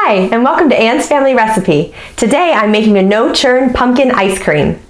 Hi, and welcome to Anne's Family Recipe. Today I'm making a no-churn pumpkin ice cream.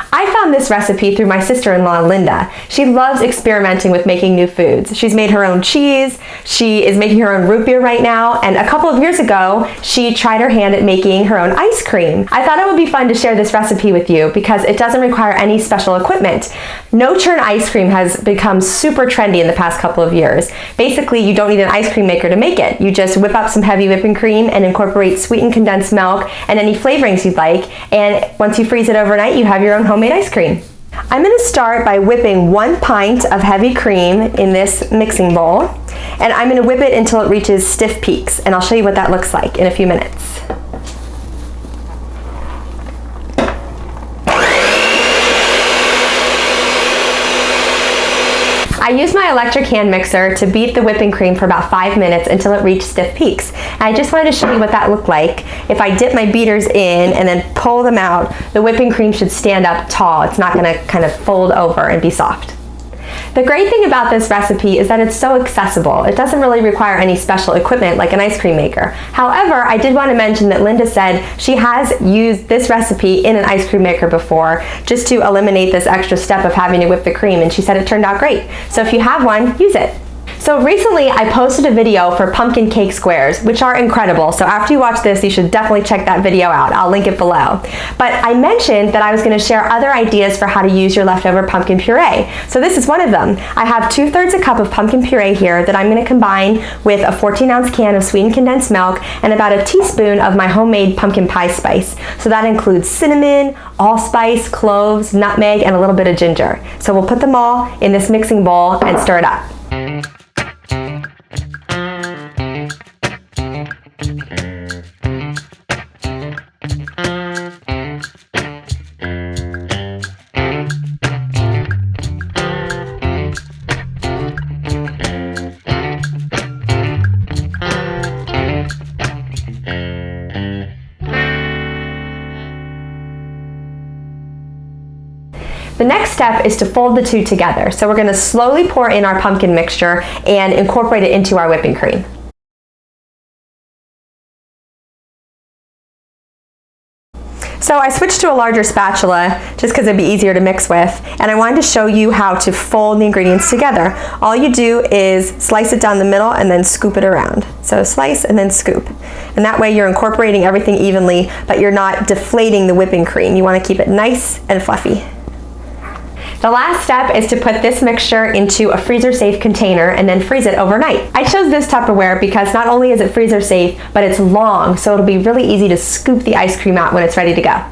I found this recipe through my sister-in-law, Linda. She loves experimenting with making new foods. She's made her own cheese, she is making her own root beer right now, and a couple of years ago, she tried her hand at making her own ice cream. I thought it would be fun to share this recipe with you because it doesn't require any special equipment. No-churn ice cream has become super trendy in the past couple of years. Basically, you don't need an ice cream maker to make it. You just whip up some heavy whipping cream and incorporate sweetened condensed milk and any flavorings you'd like, and once you freeze it overnight, you have your own homemade ice cream. I'm going to start by whipping 1 pint of heavy cream in this mixing bowl, and I'm going to whip it until it reaches stiff peaks, and I'll show you what that looks like in a few minutes. I used my electric hand mixer to beat the whipping cream for about 5 minutes until it reached stiff peaks. And I just wanted to show you what that looked like. If I dip my beaters in and then pull them out, the whipping cream should stand up tall. It's not going to kind of fold over and be soft. The great thing about this recipe is that it's so accessible. It doesn't really require any special equipment like an ice cream maker. However, I did want to mention that Linda said she has used this recipe in an ice cream maker before just to eliminate this extra step of having to whip the cream, and she said it turned out great. So if you have one, use it. So recently I posted a video for pumpkin cake squares, which are incredible. So after you watch this, you should definitely check that video out. I'll link it below. But I mentioned that I was going to share other ideas for how to use your leftover pumpkin puree. So this is one of them. I have 2/3 a cup of pumpkin puree here that I'm going to combine with a 14-ounce can of sweetened condensed milk and about a teaspoon of my homemade pumpkin pie spice. So that includes cinnamon, allspice, cloves, nutmeg, and a little bit of ginger. So we'll put them all in this mixing bowl and stir it up. The next step is to fold the two together. So we're going to slowly pour in our pumpkin mixture and incorporate it into our whipping cream. So I switched to a larger spatula just because it'd be easier to mix with, and I wanted to show you how to fold the ingredients together. All you do is slice it down the middle and then scoop it around. So slice and then scoop. And that way you're incorporating everything evenly, but you're not deflating the whipping cream. You want to keep it nice and fluffy. The last step is to put this mixture into a freezer-safe container and then freeze it overnight. I chose this Tupperware because not only is it freezer-safe, but it's long, so it'll be really easy to scoop the ice cream out when it's ready to go.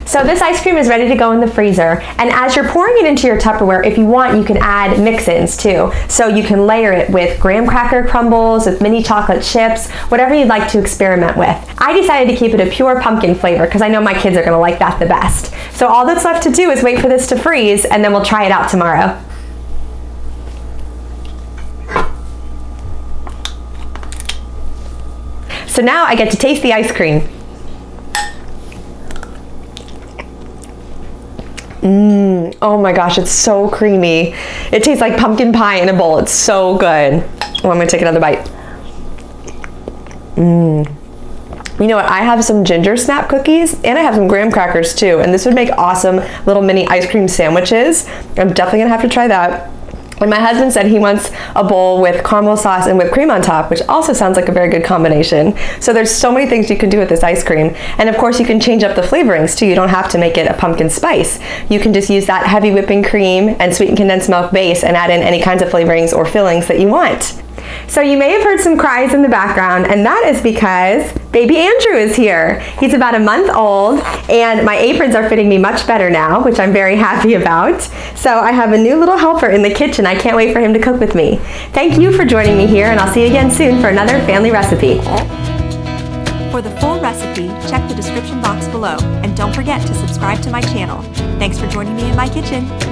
So this ice cream is ready to go in the freezer, and as you're pouring it into your Tupperware, if you want, you can add mix-ins too. So you can layer it with graham cracker crumbles, with mini chocolate chips, whatever you'd like to experiment with. I decided to keep it a pure pumpkin flavor because I know my kids are going to like that the best. So all that's left to do is wait for this to freeze, and then we'll try it out tomorrow. So now I get to taste the ice cream. Oh my gosh, it's so creamy. It tastes like pumpkin pie in a bowl. It's so good. Oh, I'm gonna take another bite. You know what, I have some ginger snap cookies and I have some graham crackers too, and this would make awesome little mini ice cream sandwiches. I'm definitely gonna have to try that. And my husband said he wants a bowl with caramel sauce and whipped cream on top, which also sounds like a very good combination. So there's so many things you can do with this ice cream. And of course you can change up the flavorings too. You don't have to make it a pumpkin spice. You can just use that heavy whipping cream and sweetened condensed milk base and add in any kinds of flavorings or fillings that you want. So you may have heard some cries in the background, and that is because baby Andrew is here. He's about a month old, and my aprons are fitting me much better now, which I'm very happy about. So I have a new little helper in the kitchen. I can't wait for him to cook with me. Thank you for joining me here, and I'll see you again soon for another family recipe. For the full recipe, check the description box below, and don't forget to subscribe to my channel. Thanks for joining me in my kitchen.